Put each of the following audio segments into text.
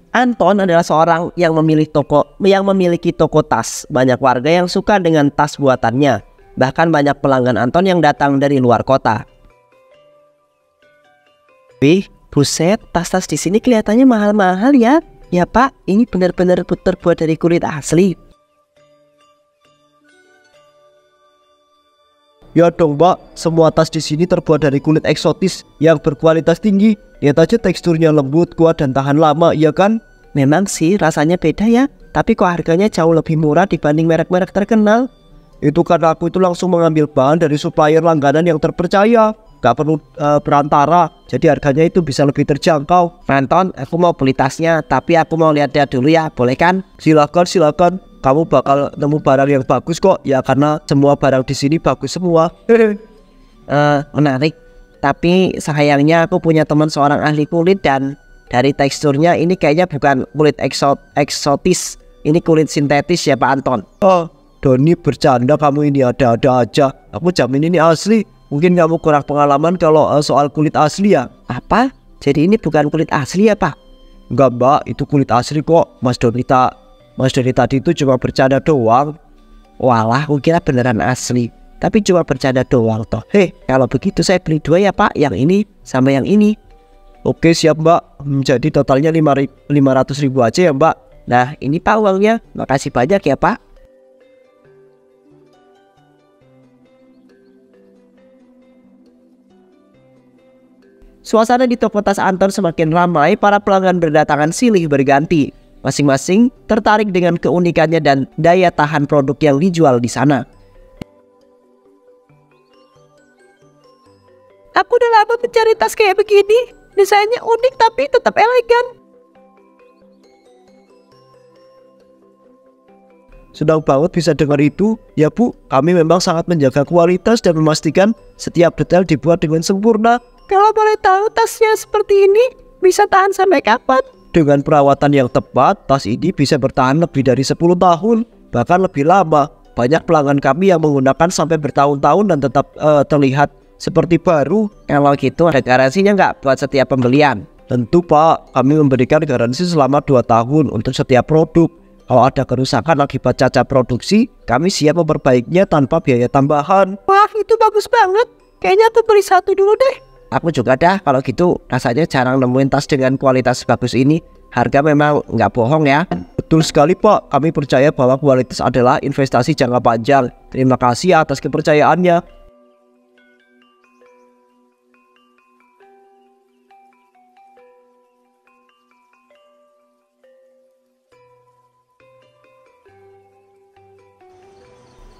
Anton adalah seorang yang memiliki toko tas. Banyak warga yang suka dengan tas buatannya. Bahkan banyak pelanggan Anton yang datang dari luar kota. Wih, buset, tas-tas di sini kelihatannya mahal-mahal ya. Ya Pak, ini benar-benar terbuat dari kulit asli. Ya dong Mbak, semua tas di sini terbuat dari kulit eksotis yang berkualitas tinggi. Lihat aja teksturnya lembut, kuat dan tahan lama, iya kan? Memang sih rasanya beda ya, tapi kok harganya jauh lebih murah dibanding merek-merek terkenal. Itu karena aku itu langsung mengambil bahan dari supplier langganan yang terpercaya. Gak perlu perantara, jadi harganya itu bisa lebih terjangkau. Anton, aku mau beli tasnya, tapi aku mau lihat-lihat dulu ya, boleh kan? Silakan. Kamu bakal nemu barang yang bagus kok, ya karena semua barang di sini bagus semua. Menarik. Tapi sayangnya aku punya teman seorang ahli kulit dan dari teksturnya ini kayaknya bukan kulit eksotis. Ini kulit sintetis ya Pak Anton. Oh, Doni bercanda kamu ini ada-ada aja. Aku jamin ini asli. Mungkin kamu kurang pengalaman kalau soal kulit asli ya. Apa? Jadi ini bukan kulit asli ya Pak? Enggak Mbak, itu kulit asli kok. Mas Doni tadi itu cuma bercanda doang. Walah, aku kira beneran asli. Tapi cuma bercanda doang toh. Hei, kalau begitu saya beli dua ya Pak. Yang ini sama yang ini. Oke siap Mbak. Jadi totalnya 500.000 aja ya Mbak. Nah ini Pak uangnya. Makasih banyak ya Pak. Suasana di toko tas Anton semakin ramai. Para pelanggan berdatangan silih berganti. Masing-masing tertarik dengan keunikannya dan daya tahan produk yang dijual di sana. Aku udah lama mencari tas kayak begini. Desainnya unik tapi tetap elegan. Senang banget bisa dengar itu. Ya Bu, kami memang sangat menjaga kualitas dan memastikan setiap detail dibuat dengan sempurna. Kalau boleh tahu tasnya seperti ini bisa tahan sampai kapan? Dengan perawatan yang tepat, tas ini bisa bertahan lebih dari 10 tahun, bahkan lebih lama. Banyak pelanggan kami yang menggunakan sampai bertahun-tahun dan tetap terlihat seperti baru. Kalau gitu ada garansinya nggak buat setiap pembelian? Tentu Pak, kami memberikan garansi selama 2 tahun untuk setiap produk. Kalau ada kerusakan akibat cacat produksi, kami siap memperbaikinya tanpa biaya tambahan. Wah, itu bagus banget. Kayaknya aku beli satu dulu deh. Aku juga dah, kalau gitu rasanya jarang nemuin tas dengan kualitas bagus ini. Harga memang nggak bohong ya. Betul sekali Pak, kami percaya bahwa kualitas adalah investasi jangka panjang. Terima kasih atas kepercayaannya.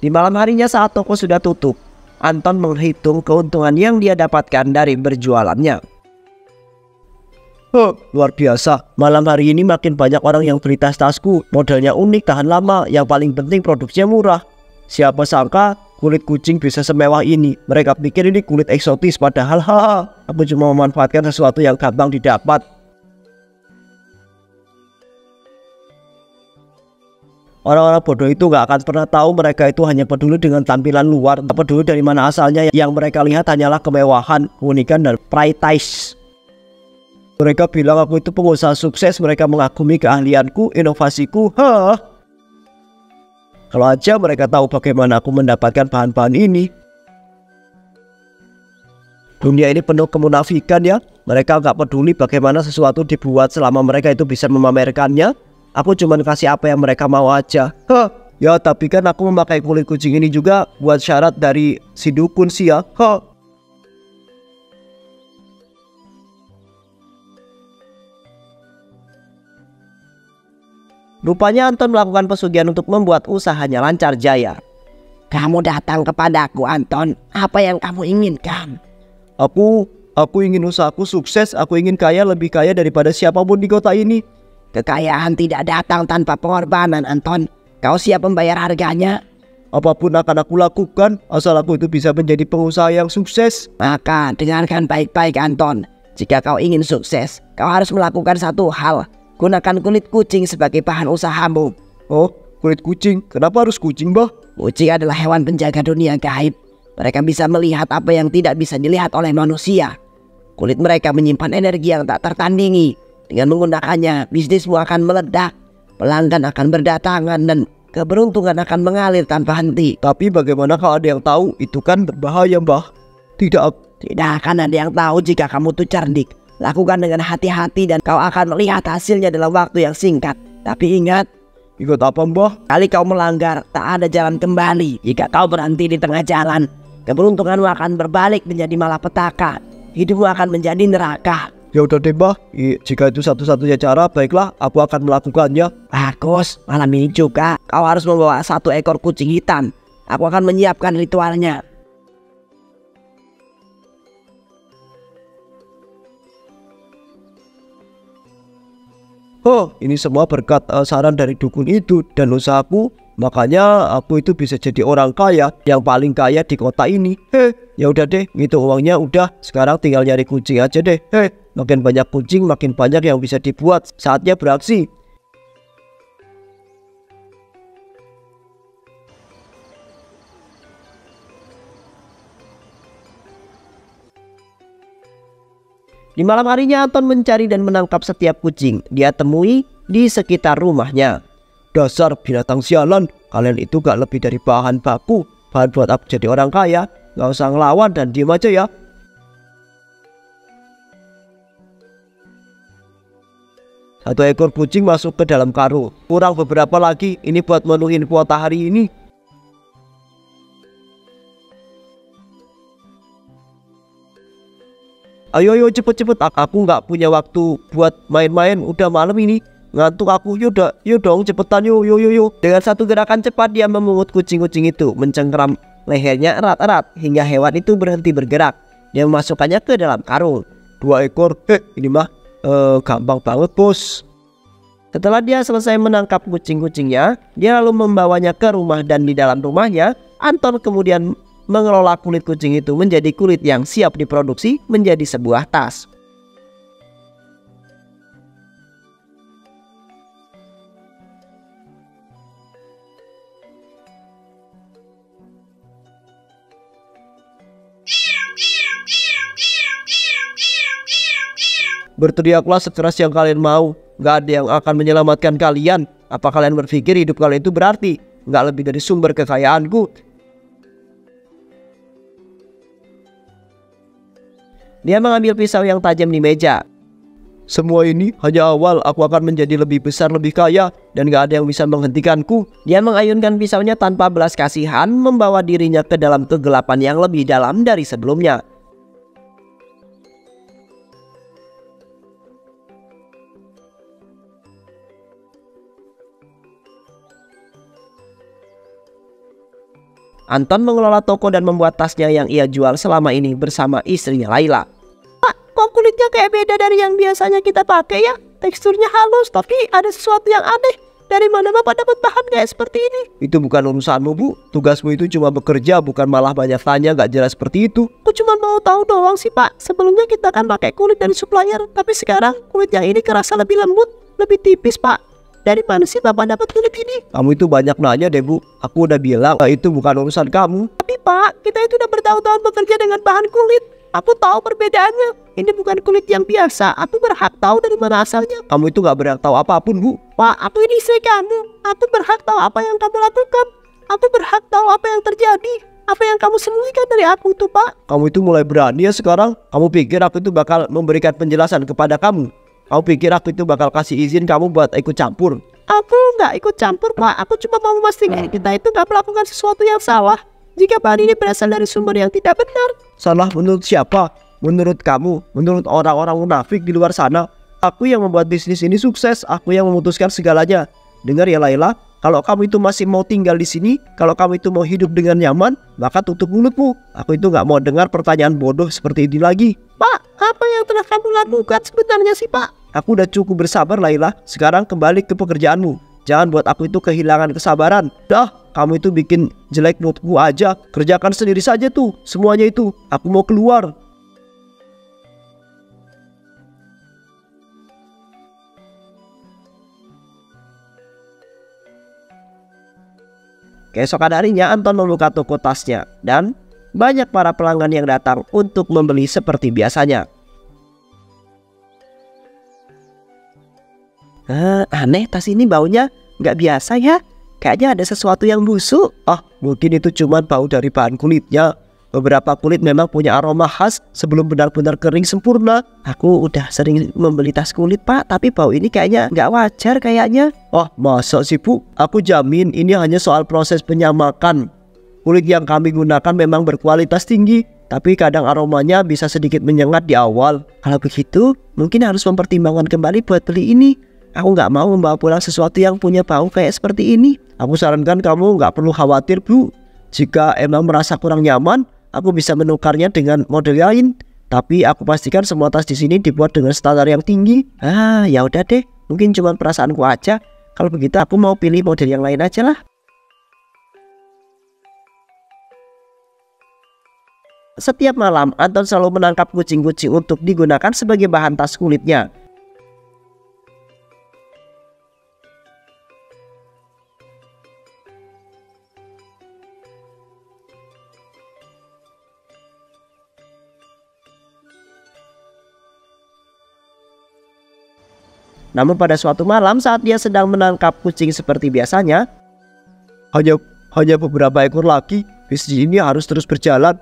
Di malam harinya saat toko sudah tutup, Anton menghitung keuntungan yang dia dapatkan dari berjualannya. Luar biasa, malam hari ini makin banyak orang yang beli tas-tasku. Modelnya unik, tahan lama, yang paling penting produksinya murah. Siapa sangka kulit kucing bisa semewah ini. Mereka pikir ini kulit eksotis, padahal aku cuma memanfaatkan sesuatu yang gampang didapat. Orang-orang bodoh itu gak akan pernah tahu mereka itu hanya peduli dengan tampilan luar, tak peduli dari mana asalnya. Yang mereka lihat hanyalah kemewahan, keunikan, dan pride taste. Mereka bilang aku itu pengusaha sukses, mereka mengagumi keahlianku, inovasiku. Kalau aja mereka tahu bagaimana aku mendapatkan bahan-bahan ini. Dunia ini penuh kemunafikan ya. Mereka gak peduli bagaimana sesuatu dibuat selama mereka itu bisa memamerkannya. Aku cuma kasih apa yang mereka mau aja. Ya tapi kan aku memakai kulit kucing ini juga buat syarat dari si dukun sih ya. Rupanya Anton melakukan pesugihan untuk membuat usahanya lancar jaya. Kamu datang kepadaku Anton, apa yang kamu inginkan? Aku ingin usahaku sukses, aku ingin kaya, lebih kaya daripada siapapun di kota ini. Kekayaan tidak datang tanpa pengorbanan Anton. Kau siap membayar harganya? Apapun akan aku lakukan, asal aku itu bisa menjadi pengusaha yang sukses. Maka dengarkan baik-baik Anton. Jika kau ingin sukses, kau harus melakukan satu hal. Gunakan kulit kucing sebagai bahan usahamu. Oh, kulit kucing? Kenapa harus kucing, Bah? Kucing adalah hewan penjaga dunia gaib. Mereka bisa melihat apa yang tidak bisa dilihat oleh manusia. Kulit mereka menyimpan energi yang tak tertandingi. Dengan menggunakannya, bisnismu akan meledak, pelanggan akan berdatangan, dan keberuntungan akan mengalir tanpa henti. Tapi bagaimana kalau ada yang tahu? Itu kan berbahaya, Mbah. Tidak akan ada yang tahu jika kamu tuh cerdik. Lakukan dengan hati-hati dan kau akan melihat hasilnya dalam waktu yang singkat. Tapi ingat apa, Mbah? kali kau melanggar, tak ada jalan kembali. Jika kau berhenti di tengah jalan, keberuntunganmu akan berbalik menjadi malapetaka. Hidupmu akan menjadi neraka. Ya udah deh, Mbah. Jika itu satu-satunya cara, baiklah, aku akan melakukannya. Bagus, malam ini juga kau harus membawa 1 ekor kucing hitam. Aku akan menyiapkan ritualnya. Oh, ini semua berkat saran dari dukun itu dan usahaku. Makanya aku itu bisa jadi orang kaya, yang paling kaya di kota ini. Ya udah deh, ngitung uangnya udah. Sekarang tinggal nyari kucing aja deh. Makin banyak kucing, makin banyak yang bisa dibuat. Saatnya beraksi. Di malam harinya Anton mencari dan menangkap setiap kucing dia temui di sekitar rumahnya. Dasar binatang sialan, kalian itu gak lebih dari bahan baku. Bahan buat aku jadi orang kaya. Gak usah ngelawan dan diem aja ya. Satu ekor kucing masuk ke dalam karung. Kurang beberapa lagi, ini buat menuhin kuota hari ini. Ayo cepet-cepet, aku nggak punya waktu buat main-main, udah malam ini, ngantuk aku. Yuk dong cepetan yuk. Dengan satu gerakan cepat dia memungut kucing-kucing itu, mencengkeram lehernya erat-erat hingga hewan itu berhenti bergerak. Dia memasukkannya ke dalam karung. 2 ekor, ini mah gampang banget, bos. Setelah dia selesai menangkap kucing-kucingnya, dia lalu membawanya ke rumah, dan di dalam rumahnya Anton kemudian mengelola kulit kucing itu menjadi kulit yang siap diproduksi menjadi sebuah tas. Berteriaklah sekeras yang kalian mau, gak ada yang akan menyelamatkan kalian. Apa kalian berpikir hidup kalian itu berarti? Gak lebih dari sumber kekayaanku. Dia mengambil pisau yang tajam di meja. Semua ini hanya awal, aku akan menjadi lebih besar, lebih kaya, dan gak ada yang bisa menghentikanku. Dia mengayunkan pisaunya tanpa belas kasihan, membawa dirinya ke dalam kegelapan yang lebih dalam dari sebelumnya. Anton mengelola toko dan membuat tasnya yang ia jual selama ini bersama istrinya Laila. Pak, kok kulitnya kayak beda dari yang biasanya kita pakai ya? Teksturnya halus, tapi ada sesuatu yang aneh. Dari mana Bapak dapat bahan kayak seperti ini? Itu bukan urusanmu, Bu. Tugasmu itu cuma bekerja, bukan malah banyak tanya gak jelas seperti itu. Aku cuma mau tahu doang sih, Pak. Sebelumnya kita kan pakai kulit dari supplier, tapi sekarang kulit yang ini kerasa lebih lembut, lebih tipis, Pak. Dari mana sih Bapak dapat kulit ini? Kamu itu banyak nanya deh, Bu. Aku udah bilang itu bukan urusan kamu. Tapi Pak, kita itu udah bertahun-tahun bekerja dengan bahan kulit. Aku tahu perbedaannya. Ini bukan kulit yang biasa. Aku berhak tahu dari mana asalnya. Kamu itu gak berhak tahu apapun, Bu. Pak, aku ini istri kamu. Aku berhak tahu apa yang kamu lakukan. Aku berhak tahu apa yang terjadi. Apa yang kamu sembunyikan dari aku tuh, Pak? Kamu itu mulai berani ya sekarang. Kamu pikir aku itu bakal memberikan penjelasan kepada kamu? Kamu pikir aku itu bakal kasih izin kamu buat ikut campur? Aku nggak ikut campur, Pak. Aku cuma mau memastikan kita itu nggak melakukan sesuatu yang salah. Jika bahan ini berasal dari sumber yang tidak benar. Salah menurut siapa? Menurut kamu? Menurut orang-orang munafik di luar sana? Aku yang membuat bisnis ini sukses. Aku yang memutuskan segalanya. Dengar ya Laila, kalau kamu itu masih mau tinggal di sini, kalau kamu itu mau hidup dengan nyaman, maka tutup mulutmu. Aku itu nggak mau dengar pertanyaan bodoh seperti ini lagi. Pak, apa yang telah kamu lakukan sebenarnya sih, Pak? Aku udah cukup bersabar Laila. Sekarang kembali ke pekerjaanmu. Jangan buat aku itu kehilangan kesabaran. Dah, kamu itu bikin jelek moodku aja. Kerjakan sendiri saja tuh semuanya itu. Aku mau keluar. Keesokan harinya Anton membuka toko tasnya dan banyak para pelanggan yang datang untuk membeli seperti biasanya. Aneh, tas ini baunya nggak biasa ya. Kayaknya ada sesuatu yang busuk. Mungkin itu cuma bau dari bahan kulitnya. Beberapa kulit memang punya aroma khas sebelum benar-benar kering sempurna. Aku udah sering membeli tas kulit, Pak, tapi bau ini kayaknya nggak wajar kayaknya. Masa sih, Bu? Aku jamin ini hanya soal proses penyamakan. Kulit yang kami gunakan memang berkualitas tinggi, tapi kadang aromanya bisa sedikit menyengat di awal. Kalau begitu, mungkin harus mempertimbangkan kembali buat beli ini. Aku nggak mau membawa pulang sesuatu yang punya bau kayak seperti ini. Aku sarankan kamu nggak perlu khawatir, Bu. Jika emang merasa kurang nyaman, aku bisa menukarnya dengan model lain. Tapi aku pastikan semua tas di sini dibuat dengan standar yang tinggi. Ya udah deh, mungkin cuma perasaanku aja. Kalau begitu aku mau pilih model yang lain aja lah. Setiap malam, Anton selalu menangkap kucing-kucing untuk digunakan sebagai bahan tas kulitnya. Namun pada suatu malam saat dia sedang menangkap kucing seperti biasanya, hanya beberapa ekor lagi. Bisnis ini harus terus berjalan.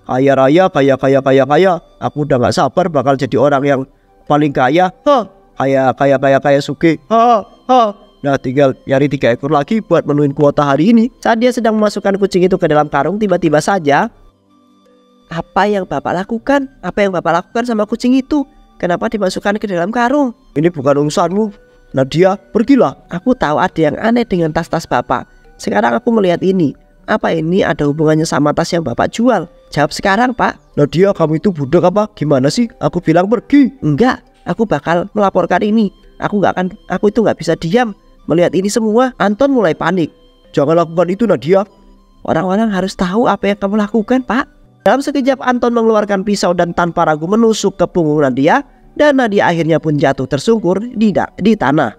Kaya raya, kaya. Aku udah gak sabar bakal jadi orang yang paling kaya. Kaya sugih. Nah, tinggal nyari 3 ekor lagi buat menuhin kuota hari ini. Saat dia sedang memasukkan kucing itu ke dalam karung, tiba-tiba saja, apa yang Bapak lakukan? Apa yang Bapak lakukan sama kucing itu? Kenapa dimasukkan ke dalam karung? Ini bukan urusanmu, Nadia, pergilah. Aku tahu ada yang aneh dengan tas-tas Bapak. Sekarang aku melihat ini. Apa ini ada hubungannya sama tas yang Bapak jual? Jawab sekarang, Pak. Nadia, kamu itu budak apa? Gimana sih? Aku bilang pergi. Enggak, aku bakal melaporkan ini. Aku itu nggak bisa diam melihat ini semua. Anton mulai panik. Jangan lakukan itu, Nadia. Orang-orang harus tahu apa yang kamu lakukan, Pak. Dalam sekejap Anton mengeluarkan pisau dan tanpa ragu menusuk ke punggung Nadia, dan Nadia akhirnya pun jatuh tersungkur di tanah.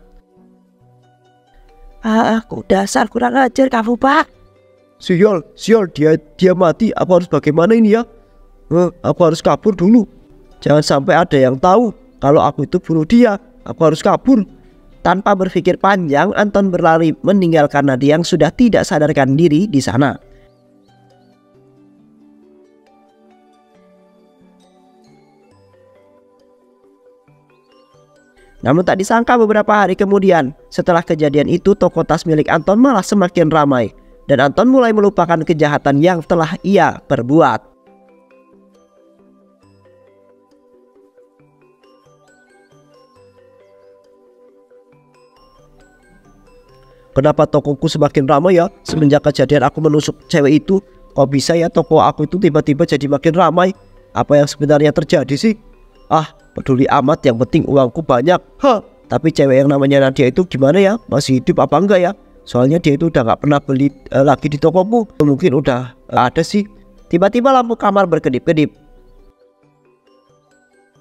Aku dasar kurang ajar kamu, Pak. Sial, dia mati. Aku harus bagaimana ini ya? Aku harus kabur dulu. Jangan sampai ada yang tahu kalau aku itu bunuh dia. Aku harus kabur. Tanpa berpikir panjang, Anton berlari meninggalkan Nadia yang sudah tidak sadarkan diri di sana. Namun tak disangka beberapa hari kemudian, setelah kejadian itu toko tas milik Anton malah semakin ramai. Dan Anton mulai melupakan kejahatan yang telah ia perbuat. Kenapa tokoku semakin ramai ya? Semenjak kejadian aku menusuk cewek itu, kok bisa ya toko aku itu tiba-tiba jadi makin ramai? Apa yang sebenarnya terjadi sih? Peduli amat, yang penting uangku banyak. Tapi cewek yang namanya Nadia itu gimana ya? Masih hidup apa enggak ya? Soalnya dia itu udah gak pernah beli lagi di tokomu. Mungkin udah ada sih. Tiba-tiba lampu kamar berkedip-kedip.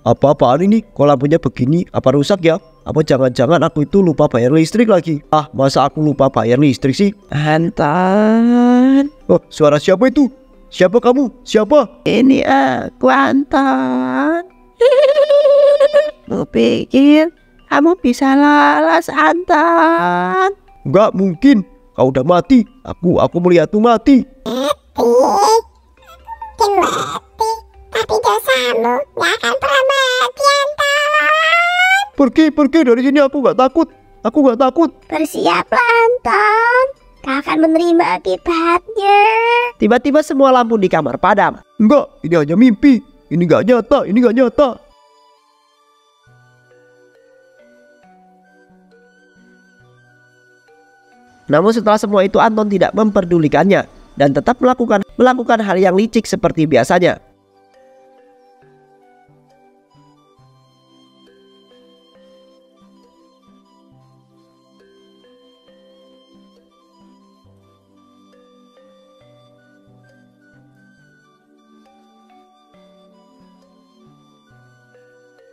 Apa-apaan ini? Kok lampunya begini? Apa rusak ya? Apa jangan-jangan aku itu lupa bayar listrik lagi? Masa aku lupa bayar listrik sih? Anton. Suara siapa itu? Siapa kamu? Siapa? Ini aku, Anton. Aku pikir kamu bisa lolos, Anton. Enggak mungkin, kau udah mati. Aku melihatmu mati. Mungkin mati, tapi dosamu gak akan pernah mati, Anton. Pergi dari sini, aku gak takut. Bersiaplah, Anton. Kau akan menerima akibatnya. Tiba-tiba semua lampu di kamar padam. Enggak, ini hanya mimpi. Ini gak nyata. Namun setelah semua itu Anton tidak memperdulikannya dan tetap melakukan hal yang licik seperti biasanya.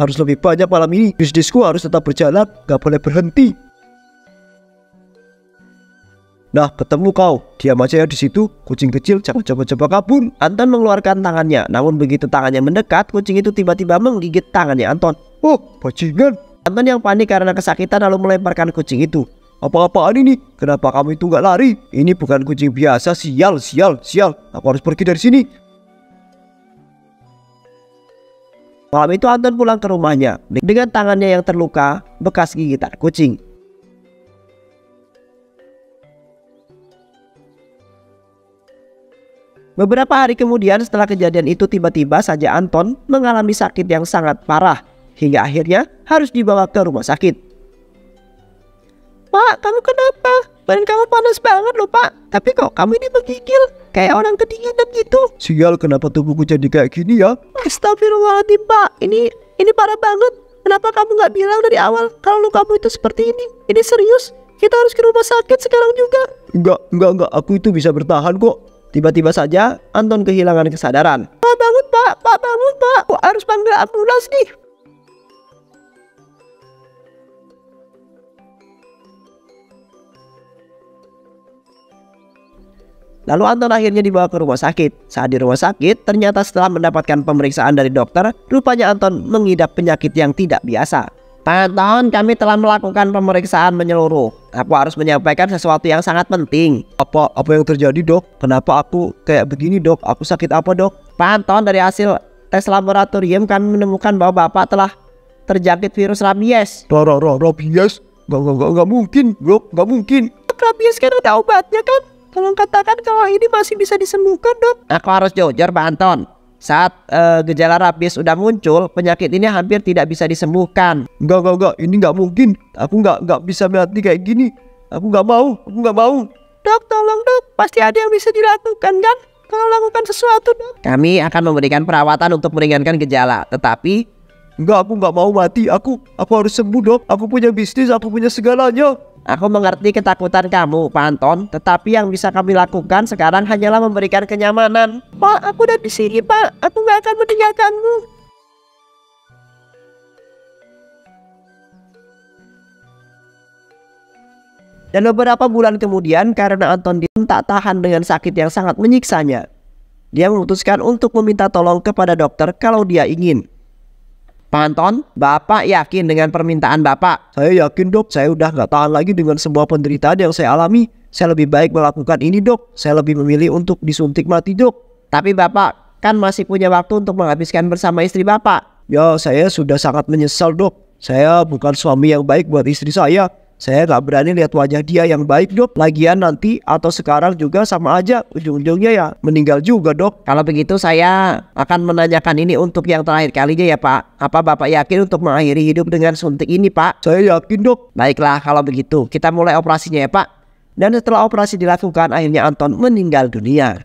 Harus lebih banyak malam ini. Bisnisku harus tetap berjalan, gak boleh berhenti. Nah, ketemu kau. Diam aja ya di situ. Kucing kecil, jangan coba-coba kabur. Anton mengeluarkan tangannya. Namun begitu tangannya mendekat, kucing itu tiba-tiba menggigit tangannya Anton. Bajingan. Anton yang panik karena kesakitan lalu melemparkan kucing itu. Apa-apaan ini? Kenapa kamu itu nggak lari? Ini bukan kucing biasa. Sial, sial, sial. Aku harus pergi dari sini. Malam itu Anton pulang ke rumahnya dengan tangannya yang terluka bekas gigitan kucing. Beberapa hari kemudian setelah kejadian itu, tiba-tiba saja Anton mengalami sakit yang sangat parah hingga akhirnya harus dibawa ke rumah sakit. Pak, kamu kenapa? Badan kamu panas banget loh pak. Tapi kok kamu ini menggigil kayak orang kedinginan gitu. Sial, kenapa tubuhku jadi kayak gini ya? Astagfirullahaladzim pak, ini parah banget. Kenapa kamu nggak bilang dari awal kalau lukamu itu seperti ini? Ini serius, kita harus ke rumah sakit sekarang juga. Enggak, aku itu bisa bertahan kok. Tiba-tiba saja Anton kehilangan kesadaran. Pak bangun pak, bangun pak. Kok harus panggil ambulans nih? Lalu Anton akhirnya dibawa ke rumah sakit. Saat di rumah sakit, ternyata setelah mendapatkan pemeriksaan dari dokter, rupanya Anton mengidap penyakit yang tidak biasa. Pak Anton, kami telah melakukan pemeriksaan menyeluruh. Aku harus menyampaikan sesuatu yang sangat penting. Apa yang terjadi dok? Kenapa aku kayak begini dok? Aku sakit apa dok? Pak Anton, dari hasil tes laboratorium kami menemukan bahwa bapak telah terjangkit virus rabies. Rabies? Nggak mungkin dok, nggak mungkin. Rabies kan ada obatnya kan? Tolong katakan kalau ini masih bisa disembuhkan dok. Aku harus jujur Pak Anton. Saat gejala rabies sudah muncul, penyakit ini hampir tidak bisa disembuhkan. Enggak, ini nggak mungkin. Aku nggak bisa mati kayak gini. Aku nggak mau. Dok, tolong dok. Pasti ada yang bisa dilakukan kan? Tolong lakukan sesuatu dok. Kami akan memberikan perawatan untuk meringankan gejala. Tetapi enggak, aku nggak mau mati. Aku harus sembuh dok. Aku punya bisnis, aku punya segalanya. Aku mengerti ketakutan kamu, Pak Anton. Tetapi yang bisa kami lakukan sekarang hanyalah memberikan kenyamanan. Pak, aku udah di sini, Pak. Aku nggak akan meninggalkanmu. Dan beberapa bulan kemudian, karena Anton tak tahan dengan sakit yang sangat menyiksanya, dia memutuskan untuk meminta tolong kepada dokter kalau dia ingin. Pak Anton, Bapak yakin dengan permintaan Bapak? Saya yakin dok, saya udah gak tahan lagi dengan semua penderitaan yang saya alami. Saya lebih baik melakukan ini dok. Saya lebih memilih untuk disuntik mati dok. Tapi Bapak kan masih punya waktu untuk menghabiskan bersama istri Bapak. Ya, saya sudah sangat menyesal dok. Saya bukan suami yang baik buat istri saya. Saya gak berani lihat wajah dia yang baik dok. Lagian nanti atau sekarang juga sama aja. Ujung-ujungnya ya meninggal juga dok. Kalau begitu saya akan menanyakan ini untuk yang terakhir kalinya ya Pak. Apa Bapak yakin untuk mengakhiri hidup dengan suntik ini Pak? Saya yakin dok. Baiklah kalau begitu kita mulai operasinya ya Pak. Dan setelah operasi dilakukan akhirnya Anton meninggal dunia.